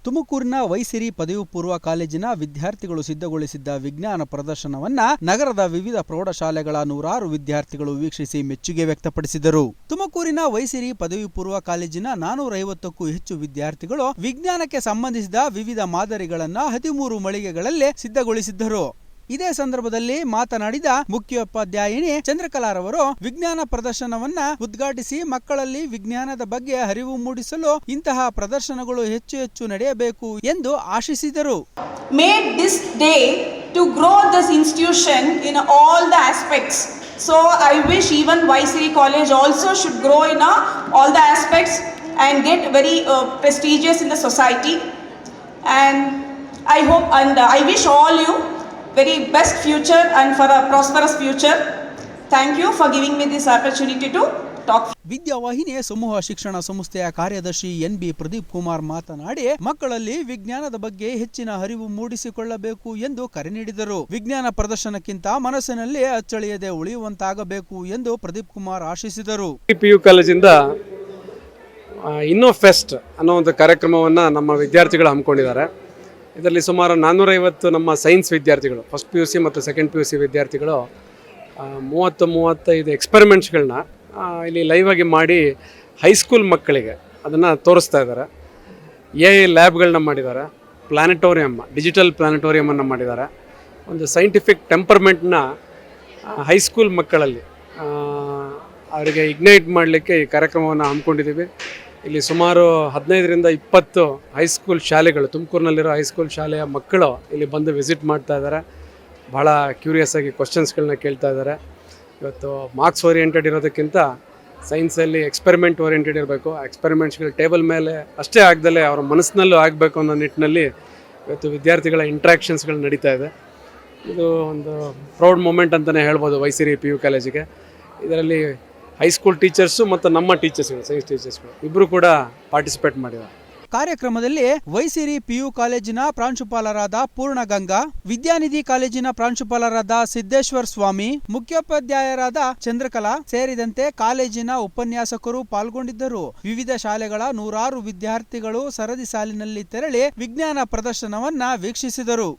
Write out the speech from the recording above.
ತುಮಕೂರಿನ ವೈಸಿರಿ ಪದವಿ ಪೂರ್ವ ಕಾಲೇಜಿನ ವಿದ್ಯಾರ್ಥಿಗಳು ಸಿದ್ಧಗೊಳಿಸಿದ್ದ ವಿಜ್ಞಾನ ಪ್ರದರ್ಶನವನ್ನ ನಗರದ ವಿವಿಧ ಪ್ರೌಢಶಾಲೆಗಳ ನೂರಾರು ವಿದ್ಯಾರ್ಥಿಗಳು ವೀಕ್ಷಿಸಿ ಮೆಚ್ಚುಗೆ ವ್ಯಕ್ತಪಡಿಸಿದರು. ತುಮಕೂರಿನ ವೈಸಿರಿ ಪದವಿ ಪೂರ್ವ ಕಾಲೇಜಿನ 450ಕ್ಕೂ ಹೆಚ್ಚು ವಿದ್ಯಾರ್ಥಿಗಳು ವಿಜ್ಞಾನಕ್ಕೆ ಸಂಬಂಧಿಸಿದ ವಿವಿಧ ಮಾದರಿಗಳನ್ನು 13 ಮಳಿಗೆಗಳಲ್ಲಿ ಸಿದ್ಧಗೊಳಿಸಿದ್ದರು. ಇದೇ ಸಂದರ್ಭದಲ್ಲಿ ಮಾತನಾಡಿದ ಮುಖ್ಯೋಪಾಧ್ಯಾಯಿನಿ ಚಂದ್ರಕಲಾರವರು ವಿಜ್ಞಾನ ಪ್ರದರ್ಶನವನ್ನ ಉದ್ಘಾಟಿಸಿ ಮಕ್ಕಳಲ್ಲಿ ವಿಜ್ಞಾನದ ಬಗ್ಗೆ ಅರಿವು ಮೂಡಿಸಲು ಇಂತಹ ಪ್ರದರ್ಶನಗಳು ಹೆಚ್ಚು ನಡೆಯಬೇಕು ಎಂದು ಆಶಿಸಿದರು. Made this day to grow this institution in all the aspects. So I wish even Vaisiri College also should grow in all the aspects and get very prestigious in the society. And I hope and I wish all you very best future and for a prosperous future. Thank you for giving me this opportunity to talk. Vidyavahini ಸಮೂಹ ಶಿಕ್ಷಣ ಸಂಸ್ಥೆಯ ಕಾರ್ಯದರ್ಶಿ ಎನ್.ಬಿ. ಪ್ರದೀಪ್ ಕುಮಾರ್ ಮಾತನಾಡಿ ಮಕ್ಕಳಲ್ಲಿ ವಿಜ್ಞಾನದ ಬಗ್ಗೆ ಹೆಚ್ಚಿನ ಅರಿವು ಮೂಡಿಸಿಕೊಳ್ಳಬೇಕು ಎಂದು ಕರೆ ನೀಡಿದರು. ವಿಜ್ಞಾನ ಪ್ರದರ್ಶನಕ್ಕಿಂತ ಮನಸ್ಸಿನಲ್ಲಿ ಅಚ್ಚಳಿಯದೆ ಉಳಿಯುವಂತಾಗಬೇಕು ಎಂದು ಪ್ರದೀಪ್ ಕುಮಾರ್ ಆಶಿಸಿದರು. PU ಕಾಲೇಜಿಂದ ಇನ್ನೋಫೆಸ್ಟ್ ಅನ್ನೋ ಒಂದು ಕಾರ್ಯಕ್ರಮವನ್ನು ನಮ್ಮ ವಿದ್ಯಾರ್ಥಿಗಳು ಹಮ್ಮಿಕೊಂಡಿದ್ದಾರೆ. ಇದರಲ್ಲಿ ಸುಮಾರು 450 ನಮ್ಮ ಸೈನ್ಸ್ ವಿದ್ಯಾರ್ಥಿಗಳು ಫಸ್ಟ್ PUC ಮತ್ತು ಸೆಕೆಂಡ್ PUC ವಿದ್ಯಾರ್ಥಿಗಳು 30-35 ಎಕ್ಸ್ಪೆರಿಮೆಂಟ್ಸ್ಗಳನ್ನ ಇಲ್ಲಿ ಲೈವ್ ಆಗಿ ಮಾಡಿ ಹೈಸ್ಕೂಲ್ ಮಕ್ಕಳಿಗೆ ಅದನ್ನು ತೋರಿಸ್ತಾ ಇದ್ದಾರೆ. AI ಲ್ಯಾಬ್ಗಳನ್ನ ಮಾಡಿದ್ದಾರೆ, ಪ್ಲಾನೆಟೋರಿಯಮ್ ಡಿಜಿಟಲ್ ಪ್ಲಾನೆಟೋರಿಯಮನ್ನು ಮಾಡಿದ್ದಾರೆ. ಒಂದು ಸೈಂಟಿಫಿಕ್ ಟೆಂಪರ್ಮೆಂಟ್ನ ಹೈಸ್ಕೂಲ್ ಮಕ್ಕಳಲ್ಲಿ ಅವರಿಗೆ ಇಗ್ನೈಟ್ ಮಾಡಲಿಕ್ಕೆ ಈ ಕಾರ್ಯಕ್ರಮವನ್ನು ಹಮ್ಮಿಕೊಂಡಿದ್ದೀವಿ. ಇಲ್ಲಿ ಸುಮಾರು 15ರಿಂದ 20 ಹೈಸ್ಕೂಲ್ ಶಾಲೆಗಳು, ತುಮಕೂರಿನಲ್ಲಿರೋ ಹೈಸ್ಕೂಲ್ ಶಾಲೆಯ ಮಕ್ಕಳು ಇಲ್ಲಿ ಬಂದು ವಿಸಿಟ್ ಮಾಡ್ತಾ ಇದ್ದಾರೆ. ಭಾಳ ಕ್ಯೂರಿಯಸ್ ಆಗಿ ಕ್ವಶನ್ಸ್ಗಳನ್ನ ಕೇಳ್ತಾ ಇದ್ದಾರೆ. ಇವತ್ತು ಮಾರ್ಕ್ಸ್ ಓರಿಯೆಂಟೆಡ್ ಇರೋದಕ್ಕಿಂತ ಸೈನ್ಸಲ್ಲಿ ಎಕ್ಸ್ಪೆರಿಮೆಂಟ್ ಓರಿಯೆಂಟೆಡ್ ಇರಬೇಕು. ಎಕ್ಸ್ಪೆರಿಮೆಂಟ್ಸ್ಗಳು ಟೇಬಲ್ ಮೇಲೆ ಅಷ್ಟೇ ಆಗದಲ್ಲೇ ಅವರ ಮನಸ್ಸಿನಲ್ಲೂ ಆಗಬೇಕು ಅನ್ನೋ ನಿಟ್ಟಿನಲ್ಲಿ ಇವತ್ತು ವಿದ್ಯಾರ್ಥಿಗಳ ಇಂಟ್ರ್ಯಾಕ್ಷನ್ಸ್ಗಳು ನಡೀತಾ ಇದೆ. ಇದು ಒಂದು ಪ್ರೌಡ್ ಮೂಮೆಂಟ್ ಅಂತಲೇ ಹೇಳ್ಬೋದು ವೈಸಿರಿ PU ಕಾಲೇಜಿಗೆ. ಇದರಲ್ಲಿ ಹೈಸ್ಕೂಲ್ ಟೀಚರ್ಸು ಮತ್ತು ನಮ್ಮ ಟೀಚರ್ಸ್ಗಳು, ಸೈನ್ಸ್ ಟೀಚರ್ಸ್ಗಳು ಇಬ್ಬರು ಕೂಡ ಪಾರ್ಟಿಸಿಪೇಟ್ ಮಾಡಿದ್ದಾರೆ. ಕಾರ್ಯಕ್ರಮದಲ್ಲಿ ವೈಸಿರಿ PU ಕಾಲೇಜಿನ ಪ್ರಾಂಶುಪಾಲರಾದ ಪೂರ್ಣಗಂಗಾ, ವಿದ್ಯಾನಿಧಿ ಕಾಲೇಜಿನ ಪ್ರಾಂಶುಪಾಲರಾದ ಸಿದ್ದೇಶ್ವರ ಸ್ವಾಮಿ, ಮುಖ್ಯೋಪಾಧ್ಯಾಯರಾದ ಚಂದ್ರಕಲಾ ಸೇರಿದಂತೆ ಕಾಲೇಜಿನ ಉಪನ್ಯಾಸಕರು ಪಾಲ್ಗೊಂಡಿದ್ದರು. ವಿವಿಧ ಶಾಲೆಗಳ ನೂರಾರು ವಿದ್ಯಾರ್ಥಿಗಳು ಸರದಿ ಸಾಲಿನಲ್ಲಿ ತೆರಳಿ ವಿಜ್ಞಾನ ಪ್ರದರ್ಶನವನ್ನ ವೀಕ್ಷಿಸಿದರು.